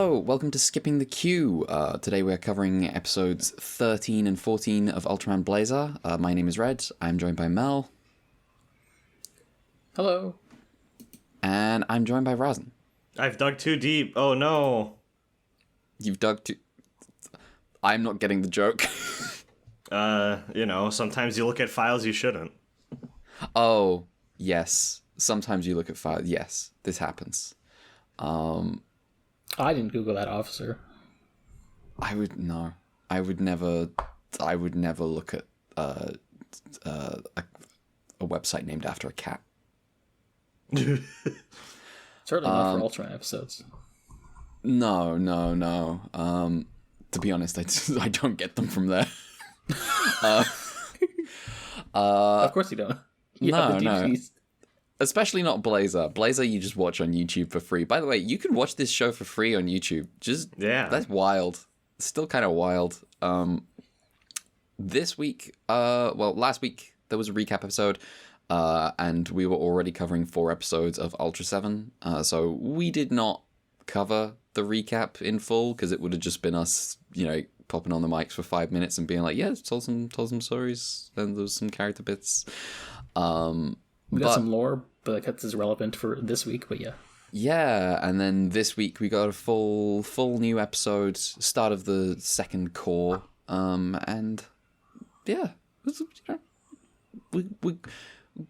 Hello, welcome to Skipping the Queue. Today we're covering episodes 13 and 14 of Ultraman Blazar. My name is Red. I'm joined by Mel. Hello. And I'm joined by Razan. I've dug too deep. Oh no. You've dug too... I'm not getting the joke. Sometimes you look at files you shouldn't. Oh, yes. Sometimes you look at files. Yes, this happens. I didn't Google that, officer. I would never look at a website named after a cat. Certainly not for Ultraman episodes. No. To be honest, I don't get them from there. Of course you don't. No. Especially not Blazar. Blazar you just watch on YouTube for free. By the way, you can watch this show for free on YouTube. That's wild. It's still kind of wild. This week, last week there was a recap episode, and we were already covering 4 episodes of Ultra 7. So we did not cover the recap in full because it would have just been us, popping on the mics for 5 minutes and being like, yeah, told some stories, and there was some character bits. We got some lore, but that's as relevant for this week, but yeah. Yeah, and then this week we got a full new episode, start of the second cour, and yeah, we're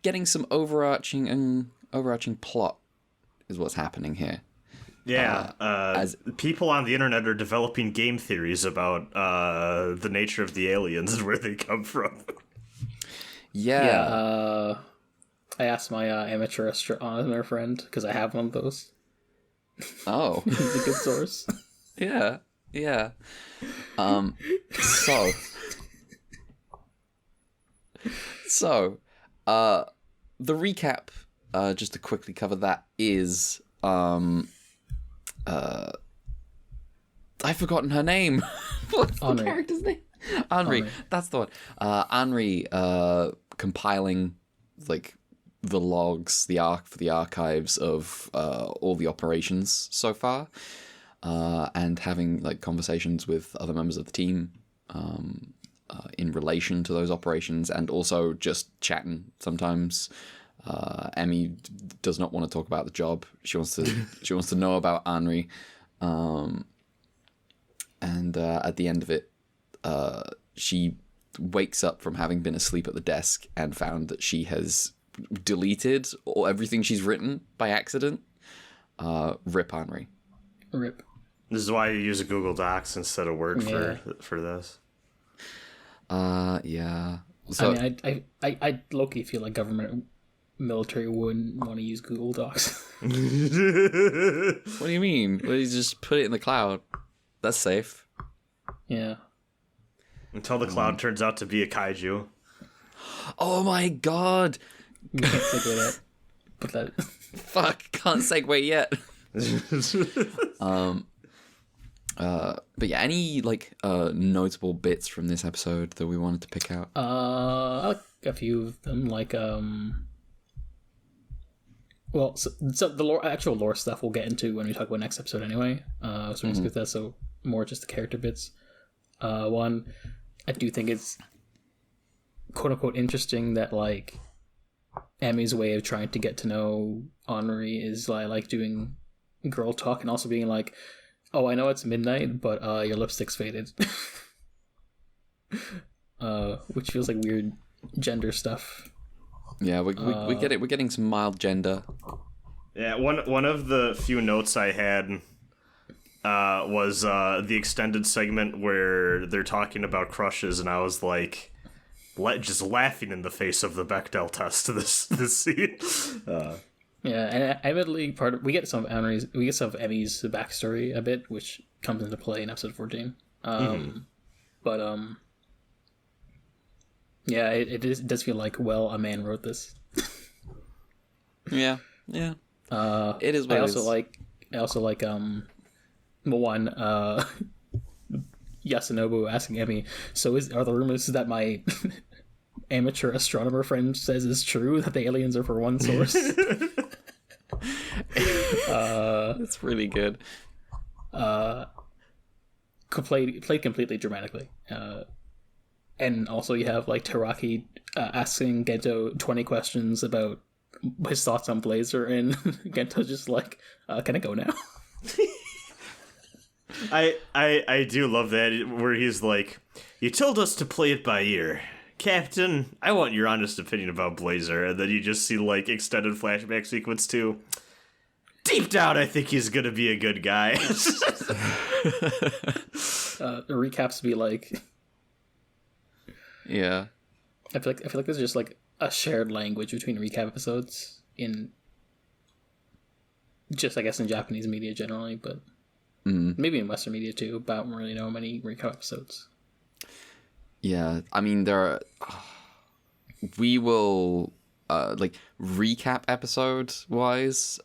getting some overarching plot is what's happening here. Yeah, as people on the internet are developing game theories about the nature of the aliens and where they come from. Yeah. I asked my amateur astronomer friend, because I have one of those. Oh. He's a good source. Yeah. So, the recap, just to quickly cover that, is, I've forgotten her name. What's the character's name? Henri. That's the one. Henri, compiling, the logs, the archives of all the operations so far, and having conversations with other members of the team in relation to those operations, and also just chatting sometimes. Emmy does not want to talk about the job. She wants to know about Henri, and at the end of it, she wakes up from having been asleep at the desk and found that she has deleted everything she's written by accident. Rip Henri. Rip. This is why you use a Google Docs instead of Word for this. Yeah. So, I low-key feel like government military wouldn't want to use Google Docs. What do you mean? Well, you just put it in the cloud. That's safe. Yeah. Until the cloud turns out to be a kaiju. Oh my god! You can't segue that. But that. Fuck, can't segue yet. But yeah, any notable bits from this episode that we wanted to pick out? I like a few of them. So the actual lore stuff we'll get into when we talk about next episode anyway. So we're just that. So more just the character bits. One, I do think it's quote unquote interesting that Emmy's way of trying to get to know Henri is doing girl talk and also being like, oh, I know it's midnight, but your lipstick's faded. Which feels like weird gender stuff. Yeah, we get it. We're getting some mild gender. Yeah, one of the few notes I had was the extended segment where they're talking about crushes, and I was like, just laughing in the face of the Bechdel test to this scene. Yeah, and admittedly, we get some of Emmy's backstory a bit, which comes into play in episode 14. But yeah, it does feel like a man wrote this. Yeah. It is. What I also like one Yasunobu asking Emmy, so are the rumors that my amateur astronomer friend says is true, that the aliens are for one source? That's really good. played completely dramatically. And also you have like Teraki asking Gento 20 questions about his thoughts on Blazar, and Gento's just like, can I go now? I do love that, where he's like, you told us to play it by ear. Captain, I want your honest opinion about Blazar. And then you just see like extended flashback sequence too. Deep down, I think he's gonna be a good guy. The recaps be like, yeah. I feel like there's just like a shared language between recap episodes in just, I guess, in Japanese media generally, but maybe in Western media too. But I don't really know many recap episodes. Yeah, I mean, we will, like, recap episode-wise,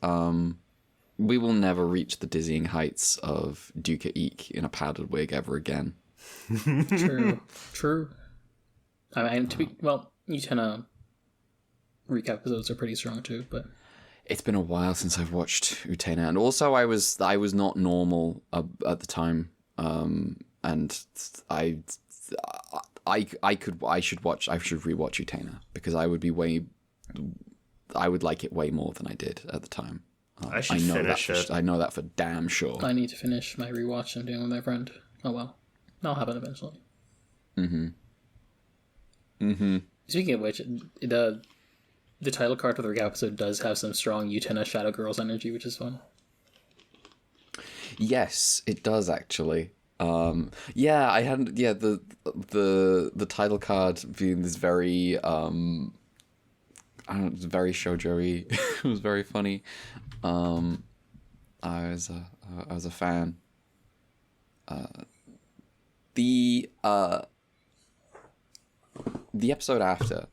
we will never reach the dizzying heights of Duka Eek in a powdered wig ever again. True. I mean, Utena recap episodes are pretty strong too, but... It's been a while since I've watched Utena, and also I was not normal at the time, and I should rewatch Utena because I would like it way more than I did at the time. I should finish it. I know that for damn sure. I need to finish my rewatch I'm doing with my friend. Oh well, that'll happen eventually. Speaking of which, the title card for the recap episode does have some strong Utena Shadow Girls energy, which is fun. Yes, it does actually. I hadn't. Yeah, the title card being this very very shoujo-y. It was very funny. I was a fan. The episode after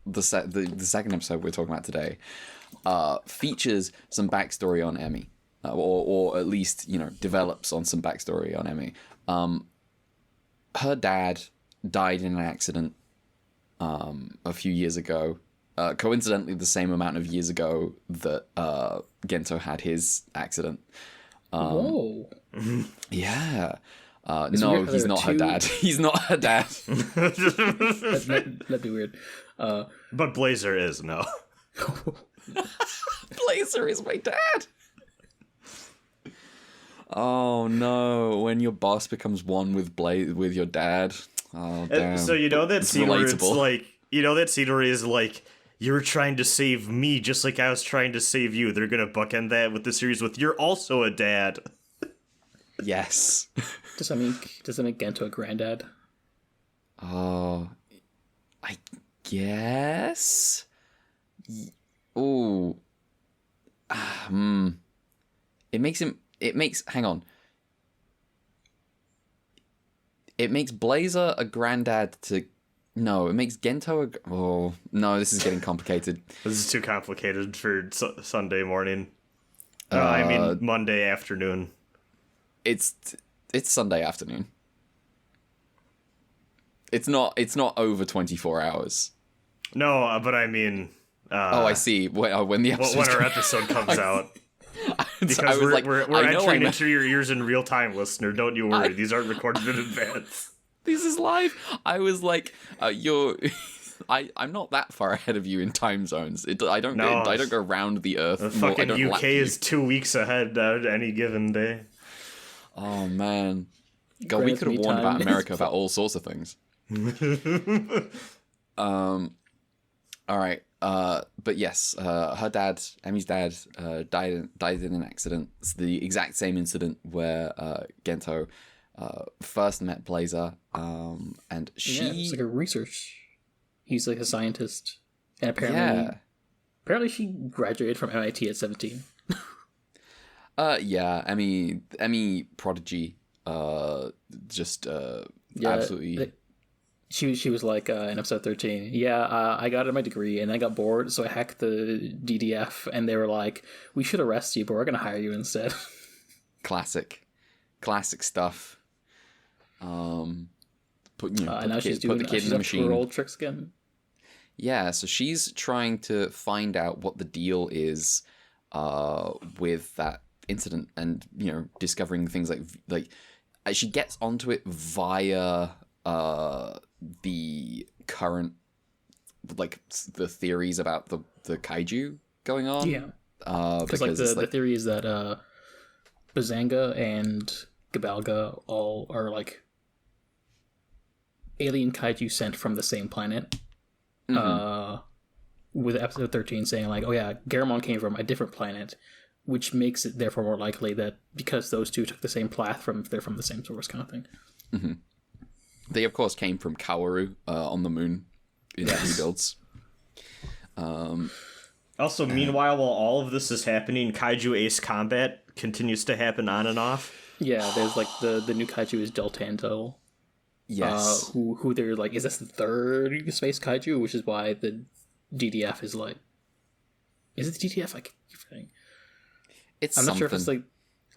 the second episode we're talking about today features some backstory on Emmy. Or at least, develops on some backstory on Emmy. Her dad died in an accident a few years ago. Coincidentally, the same amount of years ago that Gento had his accident. Whoa. Yeah. No, he's not her dad. He's not her dad. That'd be weird. But Blazar is, no. Blazar is my dad. Oh no! When your boss becomes one with with your dad. Oh damn! So that scene where it's like, that scene where he's like, "You were trying to save me, just like I was trying to save you." They're gonna bookend that with the series with, "You're also a dad." Yes. Does that make Gento a granddad? Oh, I guess. Ooh. It makes him. Hang on. It makes Blazar a granddad to... No, it makes Gento a... Oh, no, this is getting complicated. This is too complicated for Sunday morning. I mean, Monday afternoon. It's Sunday afternoon. It's not over 24 hours. No, but I mean... I see. When the episode... When our episode comes out. Because we're entering into your ears in real time, listener. Don't you worry. These aren't recorded in advance. This is live. I was like, I'm not that far ahead of you in time zones. I don't go around the Earth. The fucking UK is 2 weeks ahead any given day. Oh man, God, we could have warned about America about all sorts of things. All right. But yes, her dad, Emmy's dad, died in an accident. It's the exact same incident where Gento first met Blazar, and she... Yeah, it's like a research. He's like a scientist, and apparently she graduated from MIT at 17. Emmy prodigy, absolutely... She was like in episode 13, I got my degree and I got bored, so I hacked the DDF, and they were like, we should arrest you, but we're going to hire you instead. Classic stuff. Put the kid in the machine. Her old tricks again. Yeah, so she's trying to find out what the deal is with that incident and discovering things like she gets onto it via the current the theories about the kaiju going on. Yeah, because the theory is that Bazanga and Gabalga all are alien kaiju sent from the same planet. With episode 13 saying oh yeah, Garamon came from a different planet, which makes it therefore more likely that because those two took the same path they're from the same source kind of thing. Mm-hmm. They of course came from Kaworu on the moon in rebuilds. Also, meanwhile, while all of this is happening, Kaiju Ace Combat continues to happen on and off. Yeah, there's the new kaiju is Gento. Yes. Who they're is this the third space kaiju, which is why the DDF is is it the DDF? I keep forgetting. I'm not sure if it's I'm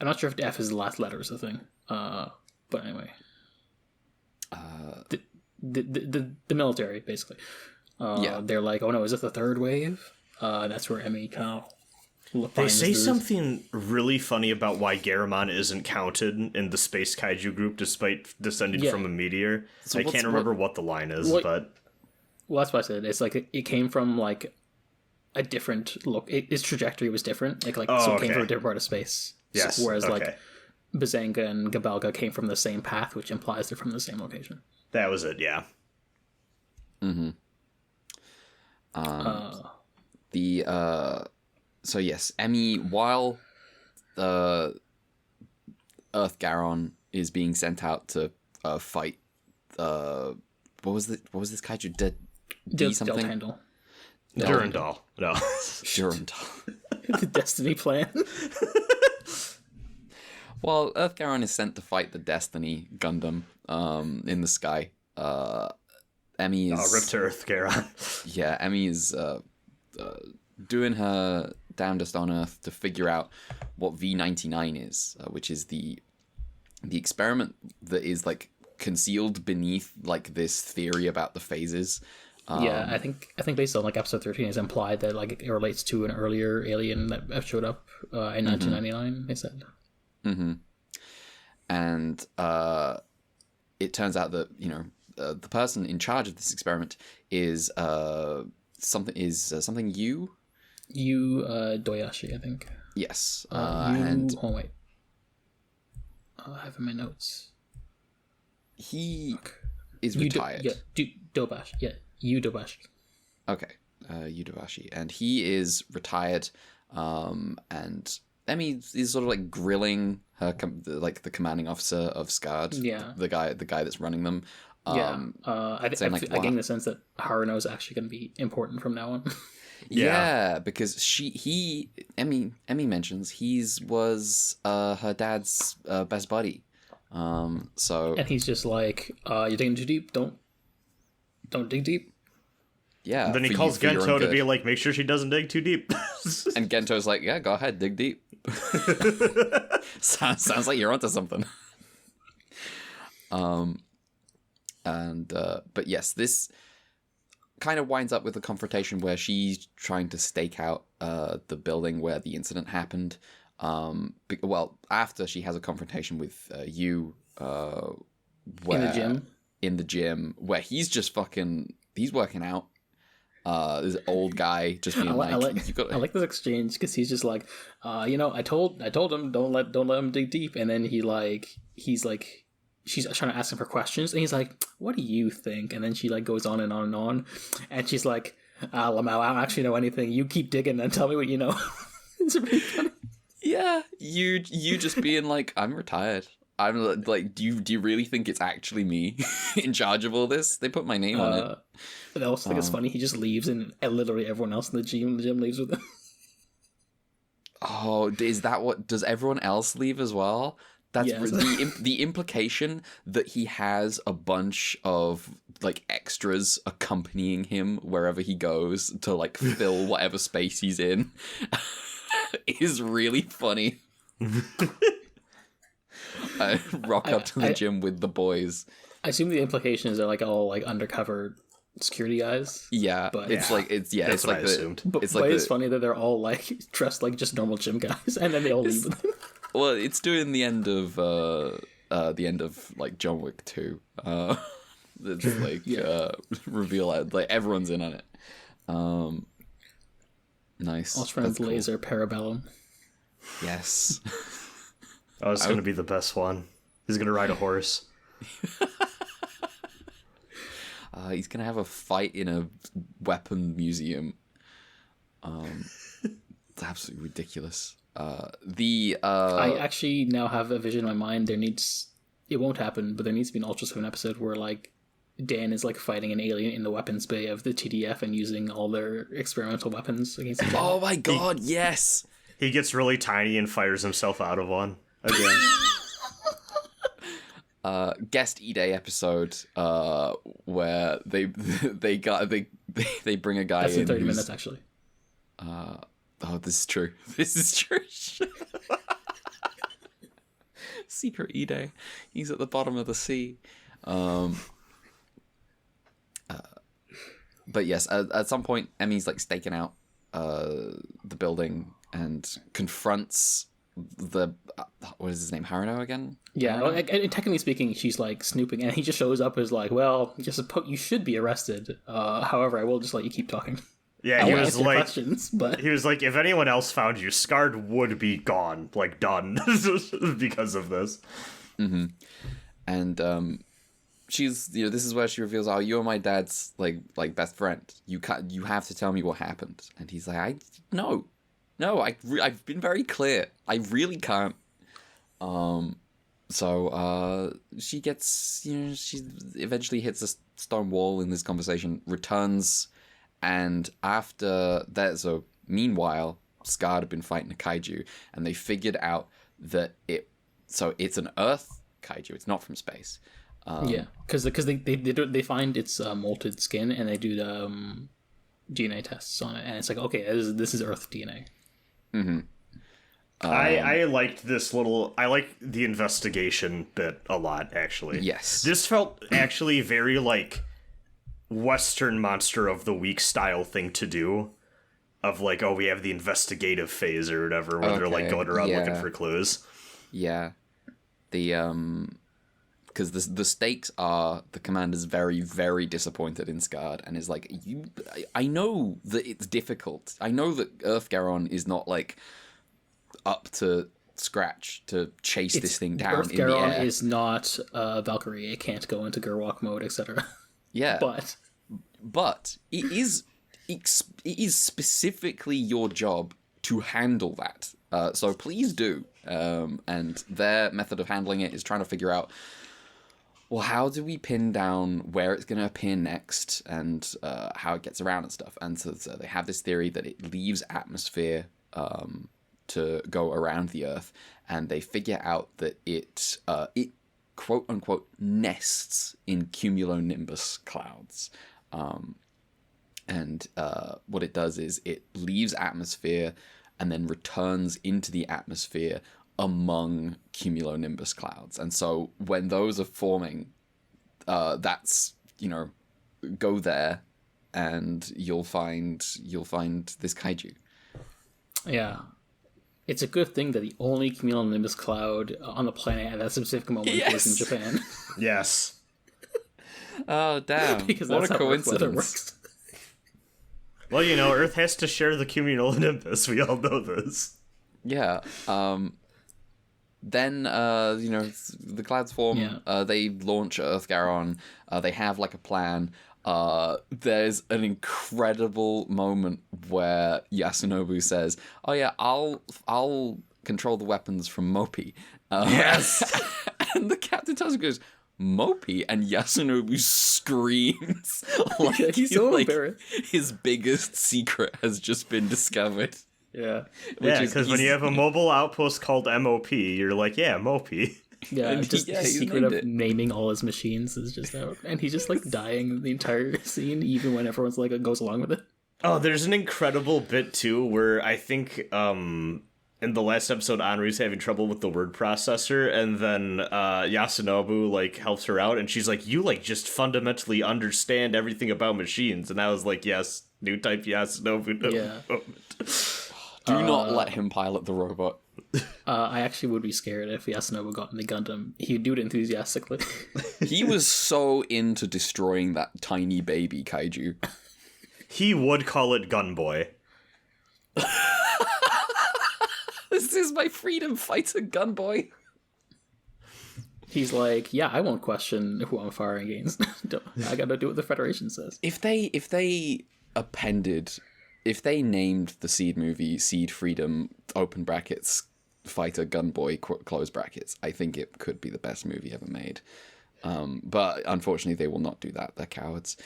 not sure if the F is the last letter or something. But anyway. The military basically. They're oh no, is this the third wave? That's where Emmy kind of. They say something really funny about why Garamon isn't counted in the space kaiju group despite descending from a meteor. So I can't remember what the line is, but... Well, that's why I said it's it came from a different look. Its trajectory was different. It came from a different part of space. Yes. So, whereas Bazanga and Gabalga came from the same path, which implies they're from the same location. That was it, yeah. Mm-hmm. So yes, Emmy, while Earth Garon is being sent out to fight what was this kaiju? D something? Deltandel. Durandal. No. Durandal. The Destiny plan. Well, Earth Garon is sent to fight the Destiny Gundam in the sky. Emmy is... rip to Earth Garon. Yeah, Emmy is doing her damnedest on Earth to figure out what V99 is, which is the experiment that is concealed beneath this theory about the phases. Yeah, I think based on episode 13 is implied that it relates to an earlier alien that showed up in 1999. They said. Mm-hmm. And it turns out that the person in charge of this experiment is something Yu Doyashi, I think. Yes. And oh wait, I have in my notes. He is retired. Dobashi. Yeah, Yu Dobashi. Okay, Yu Dobashi, and he is retired. And Emmy is sort of grilling her, the commanding officer of SCARD. Yeah, the guy that's running them. I gain the sense that Haruno is actually going to be important from now on. Yeah, because Emmy mentions was her dad's best buddy. So and he's just you're digging too deep. Don't dig deep. Yeah. And then he calls Gento to be make sure she doesn't dig too deep. And Gento's yeah, go ahead, dig deep. Sounds like you're onto something. But yes, this kind of winds up with a confrontation where she's trying to stake out the building where the incident happened. After she has a confrontation with Yu, in the gym, where he's just he's working out. This old guy just being I like this exchange because he's just I told him don't let him dig deep, and then she's trying to ask him for questions, and he's what do you think? And then she goes on and on and on, and she's Lamau, I don't actually know anything. You keep digging and tell me what you know. It's really funny. Yeah, you just being I'm retired. I'm do you really think it's actually me in charge of all this? They put my name on it. And I also think it's funny. He just leaves, and literally everyone else in the gym leaves with him. Oh, is that what? Does everyone else leave as well? That's the implication that he has a bunch of extras accompanying him wherever he goes to fill whatever space he's in is really funny. I rock up to the gym with the boys. I assume the implication is they're all undercover security guys. Yeah, but that's what I assumed. But it's funny that they're all dressed like just normal gym guys, and then they all leave with them. Well, it's doing the end of like John Wick 2. It's like reveal out like everyone's in on it. Nice. Ultraman Blazar Parabellum. Yes. Oh, it's going to be the best one. He's going to ride a horse. He's going to have a fight in a weapon museum. It's absolutely ridiculous. I actually now have a vision in my mind. It won't happen, but there needs to be an Ultra 7 episode where like Dan is like fighting an alien in the weapons bay of the TDF and using all their experimental weapons against each other. Oh my god, yes! He gets really tiny and fires himself out of one again. Guest E-Day episode where they bring a guy That's in. in 30 minutes actually. Oh, this is true. This is true. Secret E-Day. He's at the bottom of the sea. But yes, at some point, Emmy's like staking out the building and confronts the what is his name, Haruno again? Yeah, well, and technically speaking, she's like snooping, and he just shows up as like, "Well, you should be arrested. However, I will just let you keep talking." Yeah, he was like, questions, but he was like, if anyone else found you, Scarred would be gone, like done, because of this. Mm-hmm. And she's, this is where she reveals, "Oh, you're my dad's like best friend. You have to tell me what happened." And he's like, "No, I've been very clear. I really can't." So she gets, she eventually hits a stone wall in this conversation, returns, and after that, so meanwhile, Scarred had been fighting a kaiju, and they figured out that it's an Earth kaiju. It's not from space. Because they find its molted skin, and they do the DNA tests on it, and it's like, okay, this is Earth DNA. Mm-hmm. I liked this I like the investigation bit a lot, actually. Yes. This felt actually very, like, Western Monster of the Week style thing to do. Of, like, oh, we have the investigative phase or whatever, where they're, like, going around looking for clues. Yeah. Because the stakes are the commander's very, very disappointed in Scarred and is like, I know that it's difficult. I know that Earth-Garon is not, like, up to scratch to chase this thing down in the air. Earth-Garon is not Valkyrie. It can't go into Gerwalk mode, etc. Yeah. But it is specifically your job to handle that. So please do. And their method of handling it is trying to figure out, well, how do we pin down where it's going to appear next and how it gets around and stuff. And so they have this theory that it leaves atmosphere to go around the Earth, and they figure out that it quote unquote nests in cumulonimbus clouds. And what it does is it leaves atmosphere and then returns into the atmosphere among cumulonimbus clouds. And so when those are forming, that's, go there and you'll find this kaiju. Yeah. It's a good thing that the only cumulonimbus cloud on the planet at that specific moment was in Japan. Yes. Oh, damn. Because what that's a how coincidence. weather works. Well, Earth has to share the cumulonimbus. We all know this. Yeah. Then, the clouds form. Yeah. They launch Earth-Garon. They have, like, a plan. There's an incredible moment where Yasunobu says, "Oh yeah, I'll control the weapons from Mopi." Yes. And the captain tells him, goes, "Mopi?" And Yasunobu screams like he's so embarrassed. His biggest secret has just been discovered. Yeah. Because when you have a mobile outpost called MOP, you're like, yeah, Mopi. Yeah, and the secret of naming all his machines is just out. And he's just, like, dying the entire scene, even when everyone's, like, goes along with it. Oh, there's an incredible bit, too, where I think, in the last episode, Henri's having trouble with the word processor, and then, Yasunobu, like, helps her out, and she's like, you, like, just fundamentally understand everything about machines. And I was like, yes, new type Yasunobu. Yeah. Do not let him pilot the robot. I actually would be scared if Yasunobu got in the Gundam. He'd do it enthusiastically. He was so into destroying that tiny baby kaiju. He would call it Gunboy. This is my freedom fighter, Gunboy. He's like, yeah, I won't question who I'm firing against. I gotta do what the Federation says. If they named the Seed movie Seed Freedom, open brackets, fighter Gunboy, close brackets, I think it could be the best movie ever made. But unfortunately, they will not do that. They're cowards.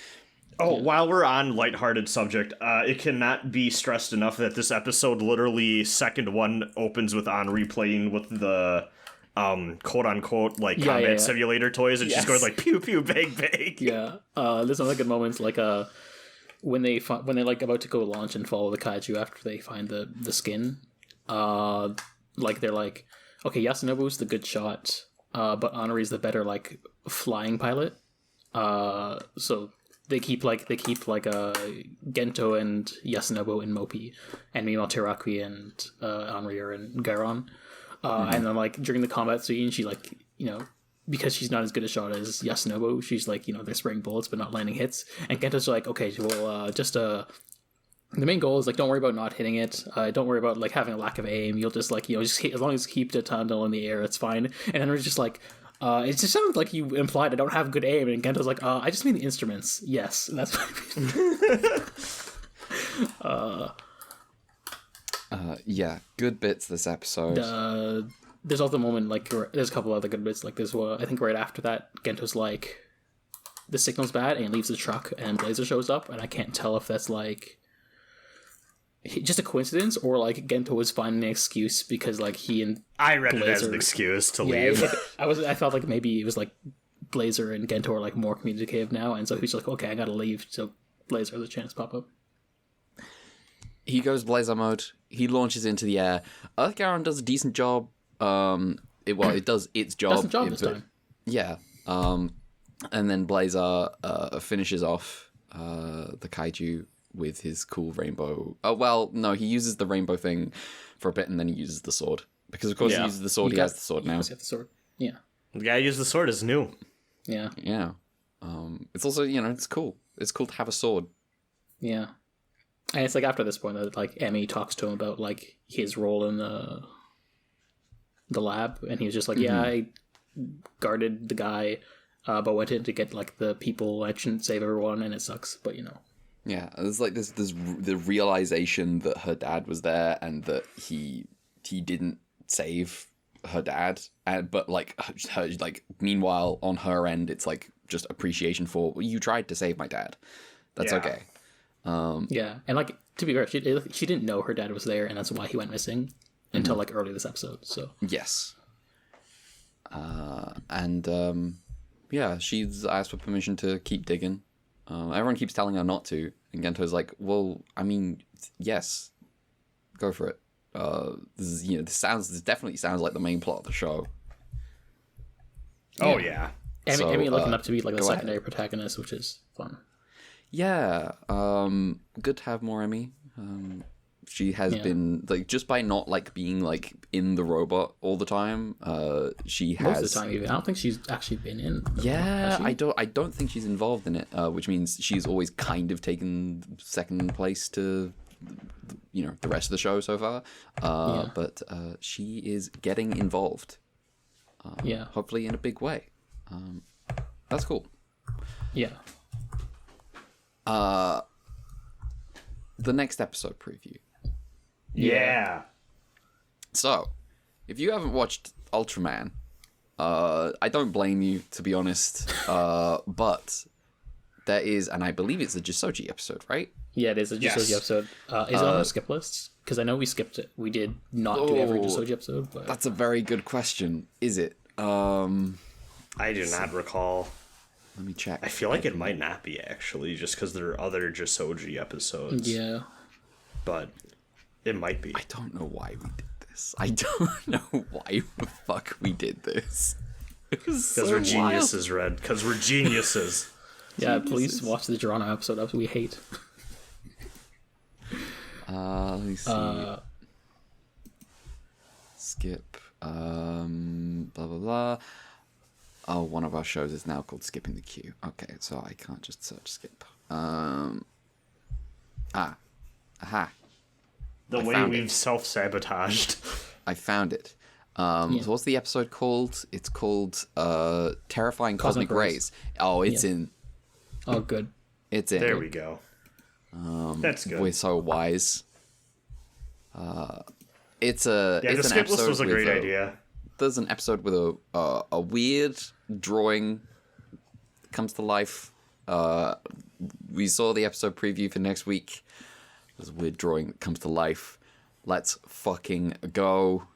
Oh, while we're on lighthearted subject, it cannot be stressed enough that this episode, literally second one, opens with Henri playing with the quote-unquote like combat simulator toys, and she's going like pew pew bang bang. Yeah, there's other good moments like when they like about to go launch and follow the kaiju after they find the skin. Like they're like, okay, Yasunobu's the good shot, but Henri's the better like flying pilot. So they keep Gento and Yasunobu in Mopi, and meanwhile Teraki and Henri are in Garon. And then like during the combat scene, she like, because she's not as good a shot as Yasunobu, she's like, they're spraying bullets but not landing hits. And Gento's like, okay, well, the main goal is like, don't worry about not hitting it. Don't worry about like having a lack of aim. You'll just like, just as long as you keep the tunnel in the air, it's fine. And Henry's just like, it just sounds like you implied I don't have good aim. And Gento's like, I just mean the instruments. Yes, and that's what I mean. Yeah, good bits this episode. There's also a moment like there's a couple other good bits like this. I think right after that, Gento's like, the signal's bad, and he leaves the truck, and Blazar shows up, and I can't tell if that's like just a coincidence or like Gento was finding an excuse because like he and I read it as an excuse to leave. I felt like maybe it was like Blazar and Gento are like more communicative now, and so he's like, okay, I gotta leave, so Blazar has a chance to pop up. He goes Blazar mode. He launches into the air. Earthgaron does a decent job. It does its job. Does the job this time. Yeah. And then Blazar finishes off the kaiju with his cool rainbow. Oh, well, no, he uses the rainbow thing for a bit, and then he uses the sword. Because, of course, he uses the sword. He has the sword now. He has the sword. Yeah. The guy who used the sword is new. Yeah. Yeah. It's also, it's cool. It's cool to have a sword. Yeah. And it's like after this point that like Emmy talks to him about like his role in the lab, and he was just like, yeah, I guarded the guy, but went in to get like the people. I shouldn't save everyone, and it sucks, but Yeah, there's like there's the realization that her dad was there and that he didn't save her dad, but like her like meanwhile on her end it's like just appreciation for, well, you tried to save my dad. That's okay. Yeah, and like to be fair, she didn't know her dad was there, and that's why he went missing until like early this episode. So yes, yeah, she's asked for permission to keep digging. Everyone keeps telling her not to, and Gento's like, well, I mean, yes, go for it. This definitely sounds like the main plot of the show. Oh yeah, Emmy looking up to be like the secondary protagonist, which is fun. Yeah, good to have more Emmy. She has been like, just by not like being like in the robot all the time. She has most of the time. Even I don't think she's actually been in. I don't think she's involved in it. Which means she's always kind of taken second place to the rest of the show so far. But she is getting involved. Hopefully in a big way. That's cool. Yeah. The next episode preview. Yeah. So, if you haven't watched Ultraman, I don't blame you, to be honest. But there is, and I believe it's a Jisoji episode, right? Yeah, it is a Jisoji episode. Is it on the skip list? Because I know we skipped it. We did not do every Jisoji episode. But that's a very good question. Is it? I do not recall. Let me check. I feel like it might not be, actually, just because there are other Jisoji episodes. Yeah. But it might be. I don't know why we did this. I don't know why the fuck we did this. Because we're geniuses, Red. Because we're geniuses. Yeah, please watch the Geronimo episode we hate. Let me see. Skip. Blah blah blah. Oh, one of our shows is now called Skipping the Queue. Okay, so I can't just search skip. Aha. The way we've self-sabotaged. I found it. So what's the episode called? It's called Terrifying Cosmic Rays. Oh, it's in. Oh, good. It's in. There we go. That's good. We're so wise. It's a. Yeah, it's the an skip list was a great idea. There's an episode with a weird drawing comes to life. We saw the episode preview for next week. There's a weird drawing that comes to life. Let's fucking go.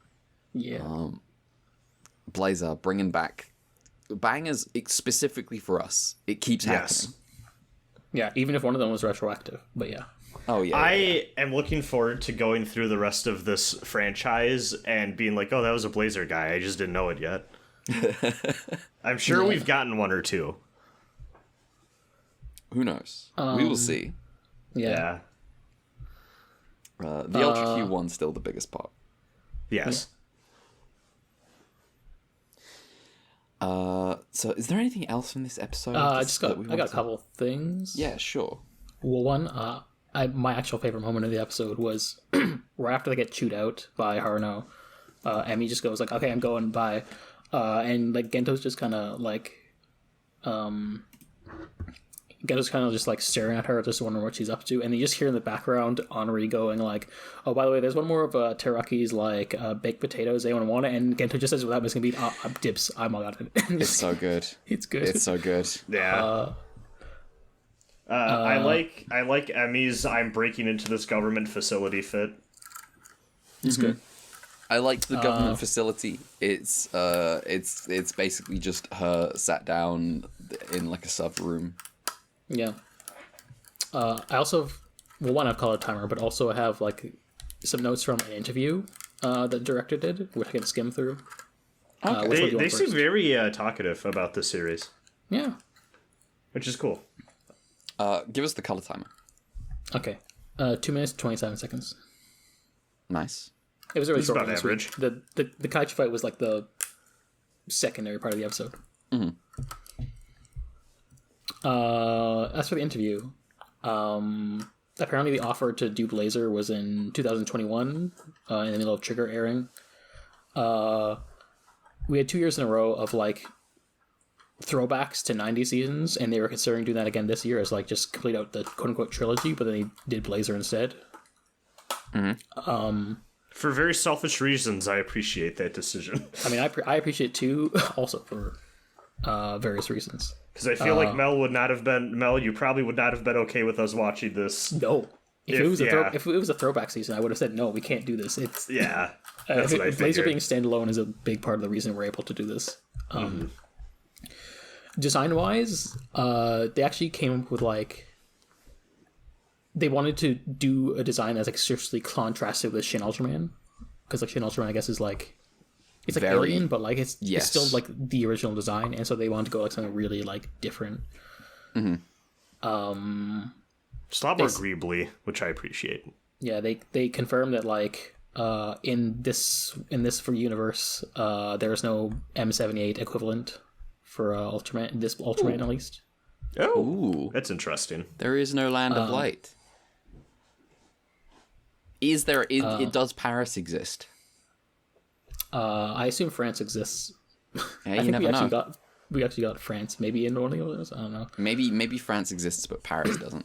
Yeah. Blazar, bringing back bangers specifically for us. It keeps happening. Yeah, even if one of them was retroactive. But yeah. Oh, yeah. I am looking forward to going through the rest of this franchise and being like, oh, that was a Blazar guy. I just didn't know it yet. I'm sure we've gotten one or two. Who knows? We will see. Yeah. The Ultra Q one's still the biggest part. Yes. So is there anything else from this episode? I got a couple things. Yeah, sure. Well, one, my actual favorite moment of the episode was right after they get chewed out by Haruno. Emmy just goes like, "Okay, I'm going by," and like Gento's just kind of like, Gento's kind of just like staring at her, just wondering what she's up to, and you just hear in the background Henri going like, "Oh, by the way, there's one more of Teraki's like baked potatoes. Anyone want it?" And Gento just says without missing a beat, "I'm dips. I'm all got it." It's so good. It's good. It's so good. Yeah. I like Emmy's "I'm breaking into this government facility" fit. It's good. I liked the government facility. It's basically just her sat down in like a sub room. Yeah. I also have, well, one, I've called a timer, but also I have like some notes from an interview that the director did, which I can skim through. Okay. They seem very talkative about this series. Yeah. Which is cool. Give us the color timer. Okay. 2 minutes, 27 seconds. Nice. It was really short. About average. The Kaiju fight was like the secondary part of the episode. Mm-hmm. As for the interview, apparently the offer to do Blazar was in 2021, in the middle of Trigger airing. We had 2 years in a row of like throwbacks to 90 seasons, and they were considering doing that again this year as like just complete out the quote-unquote trilogy, but then they did Blazar instead. Mm-hmm. For very selfish reasons, I appreciate that decision. I mean, I appreciate it too, also for various reasons. Because I feel like Mel, you probably would not have been okay with us watching this. No. If it was a throwback season, I would have said, no, we can't do this. It's that's what I figured. Blazar being standalone is a big part of the reason we're able to do this. Design-wise, they actually came up with, like... They wanted to do a design that's, like, seriously contrasted with Shin Ultraman. Because, like, Shin Ultraman, I guess, is, like... It's like alien, but like it's still like the original design, and so they wanted to go like something really like different. Mm-hmm. Just a lot more greebly, which I appreciate. Yeah, they confirmed that like in this for universe, there is no M78 equivalent for Ultraman. This Ultraman at least. Oh, that's interesting. There is no land of light. Is there? Does Paris exist? I assume France exists. Yeah, I think we actually got France. Maybe in one of those. I don't know. Maybe France exists, but Paris doesn't.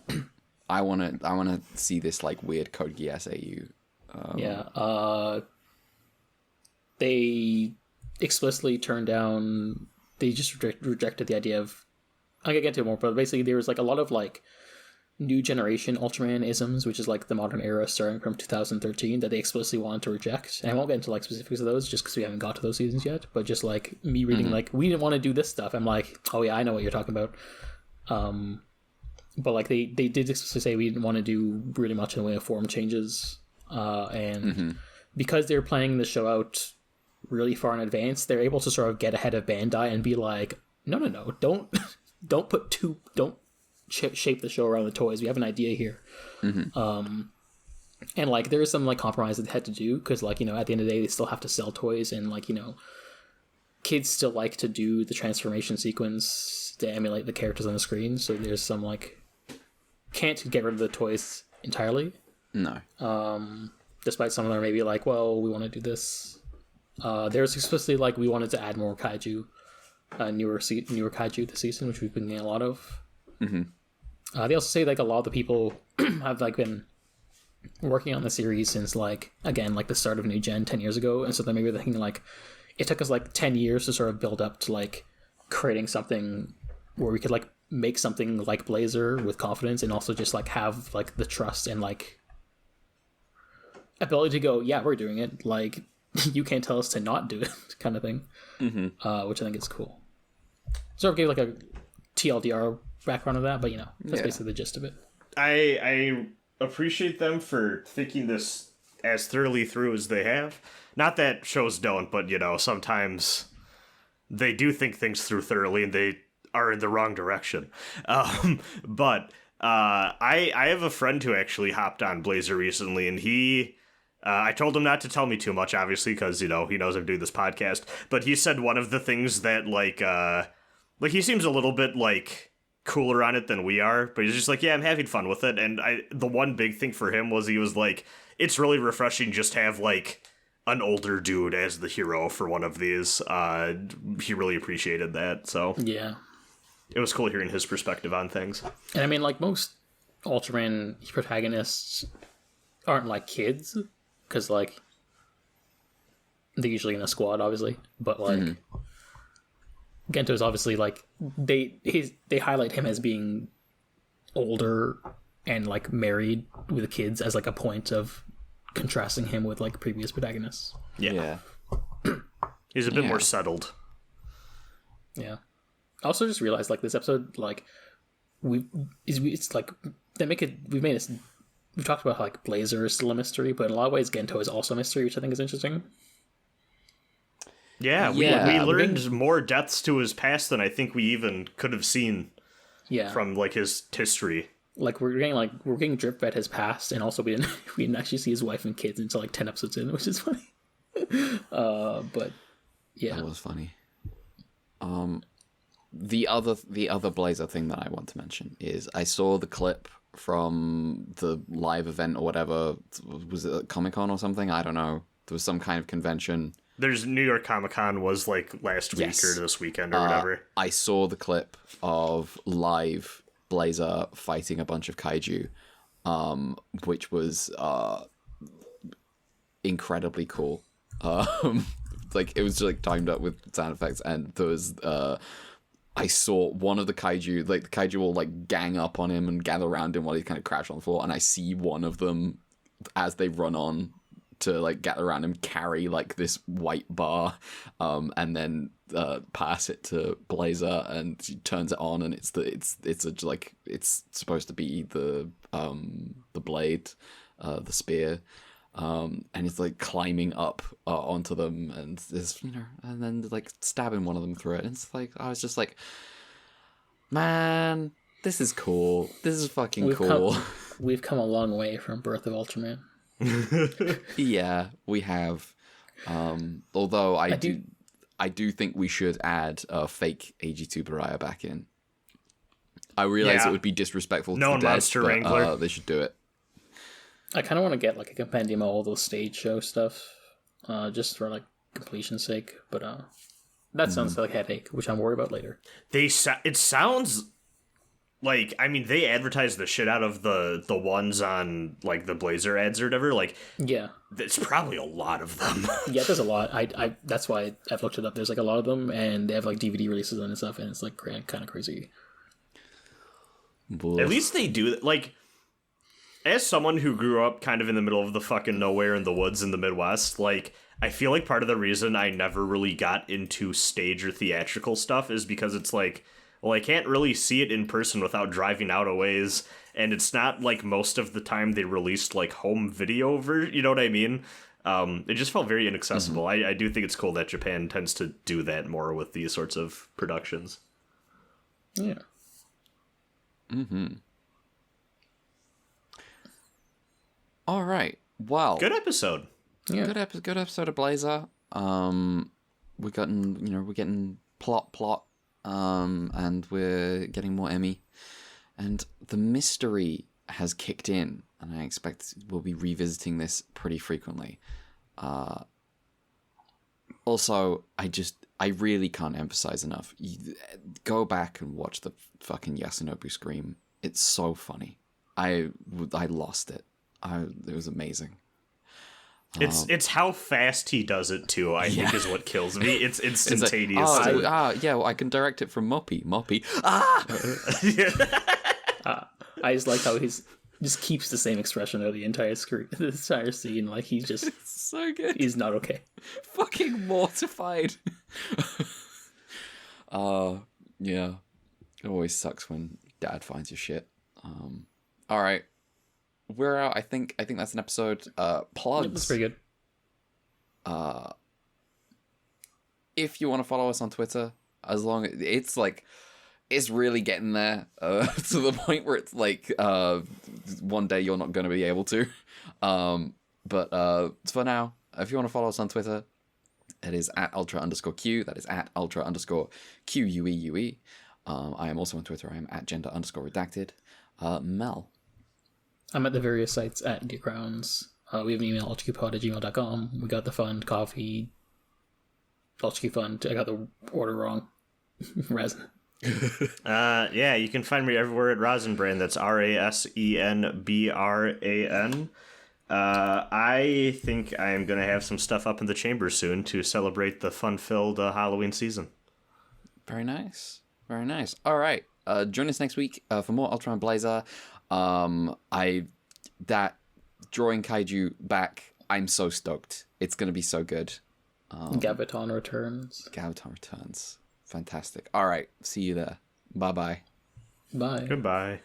I wanna see this like weird Code Geass AU. They explicitly turned down. They just rejected the idea of. I'm gonna get to it more, but basically there was like a lot of like new generation Ultraman-isms, which is like the modern era starting from 2013, that they explicitly wanted to reject. And I won't get into like specifics of those just because we haven't got to those seasons yet, but just like me reading like, we didn't want to do this stuff. I'm like, oh yeah, I know what you're talking about. But like they did explicitly say we didn't want to do really much in the way of form changes. And because they're planning the show out really far in advance, they're able to sort of get ahead of Bandai and be like, no, don't shape the show around the toys. We have an idea here. And like there is some like compromise that they had to do because like, you know, at the end of the day they still have to sell toys, and like, you know, kids still like to do the transformation sequence to emulate the characters on the screen. So there's some like can't get rid of the toys entirely. No. Despite some of them maybe like, well, we want to do this. There's explicitly like we wanted to add more kaiju, newer kaiju this season, which we've been getting a lot of. Mm-hmm. They also say like a lot of the people have like been working on the series since like again like the start of New Gen 10 years ago, and so then maybe they're thinking like it took us like 10 years to sort of build up to like creating something where we could like make something like Blazar with confidence, and also just like have like the trust and like ability to go, yeah, we're doing it, like you can't tell us to not do it kind of thing. Mm-hmm. Which I think is cool. Sort of gave like a TLDR background of that, but you know, that's basically the gist of it. I appreciate them for thinking this as thoroughly through as they have. Not that shows don't, but you know, sometimes they do think things through thoroughly and they are in the wrong direction. But I have a friend who actually hopped on Blazar recently, and he I told him not to tell me too much, obviously, because, you know, he knows I'm doing this podcast, but he said one of the things that, like he seems a little bit, like, cooler on it than we are, but he's just like, yeah, I'm having fun with it, and the one big thing for him was he was like, it's really refreshing just to have, like, an older dude as the hero for one of these. He really appreciated that, so. Yeah. It was cool hearing his perspective on things. And I mean, like, most Ultraman protagonists aren't, like, kids, because, like, they're usually in a squad, obviously, but, like, Gento is obviously, like, they highlight him as being older and, like, married with kids as, like, a point of contrasting him with, like, previous protagonists. Yeah. He's a bit more settled. Yeah. I also just realized, like, this episode, like, we've talked about how, like, Blazar is still a mystery, but in a lot of ways Gento is also a mystery, which I think is interesting. Yeah, we learned more depths to his past than I think we even could have seen from, like, his history. Like, we're getting drip fed his past, and also we didn't actually see his wife and kids until, like, 10 episodes in, which is funny. But, yeah. That was funny. The other Blazar thing that I want to mention is I saw the clip from the live event or whatever. Was it at Comic-Con or something? I don't know. There was some kind of convention. There's New York Comic-Con was like last week or this weekend or whatever. I saw the clip of live Blazar fighting a bunch of kaiju, which was incredibly cool. Like, it was just, like, timed up with sound effects, and there was I saw one of the kaiju, like, the kaiju all, like, gang up on him and gather around him while he's kind of crouched on the floor, and I see one of them, as they run on to, like, gather around him, carry, like, this white bar, and then pass it to Blazar, and he turns it on, and it's supposed to be the blade, the spear. And he's, like, climbing up onto them, and this, you know, and then, like, stabbing one of them through it. And it's like, I was just like, man, this is cool. This is fucking cool. We've come a long way from Birth of Ultraman. Yeah, we have. Although I do think we should add fake AG2 Baraya back in. I realize it would be disrespectful to the dead, Monster but Wrangler. they should do it. I kind of want to get, like, a compendium of all those stage show stuff, just for, like, completion's sake, but that sounds like a headache, which I'm worried about later. It sounds like, I mean, they advertise the shit out of the ones on, like, the Blazar ads or whatever, like, yeah, it's probably a lot of them. Yeah, there's a lot. I that's why I've looked it up. There's, like, a lot of them, and they have, like, DVD releases on and stuff, and it's, like, kind of crazy. At least they do, like, as someone who grew up kind of in the middle of the fucking nowhere in the woods in the Midwest, like, I feel like part of the reason I never really got into stage or theatrical stuff is because it's like, well, I can't really see it in person without driving out a ways, and it's not like most of the time they released, like, home video you know what I mean? It just felt very inaccessible. I do think it's cool that Japan tends to do that more with these sorts of productions. Yeah. All right. Well, good episode. Yeah. Good episode of Blazar. We're getting plot, and we're getting more Emmy, and the mystery has kicked in, and I expect we'll be revisiting this pretty frequently. Also, I really can't emphasize enough. Go back and watch the fucking Yasunobu scream. It's so funny. I lost it. It was amazing. It's how fast he does it too. I think is what kills me. It's instantaneous. I can direct it from Moppy. I just like how he's just keeps the same expression of the entire scene. Like he's just so good. He's not okay. Fucking mortified. Yeah. It always sucks when dad finds your shit. All right. We're out. I think that's an episode. Plugs. That's pretty good. If you want to follow us on Twitter, as long as it's really getting there to the point where it's like one day you're not going to be able to. But for now, if you want to follow us on Twitter, it is @ultra_Q. That is @ultra_QUEUE. I am also on Twitter. I am @gender_redacted. Mel. I'm at the various sites at Dear Crowns. We have an email, ultraqpod@gmail.com. We got the fund, coffee, ultraq fund. I got the order wrong. Resin. Yeah, you can find me everywhere at Rasenbran. That's RASENBRAN. I think I am going to have some stuff up in the chamber soon to celebrate the fun-filled Halloween season. Very nice. Very nice. All right. Join us next week for more Ultraman Blazar. That drawing kaiju back, I'm so stoked. It's going to be so good. Gaviton returns. Fantastic. All right. See you there. Bye-bye. Bye. Goodbye.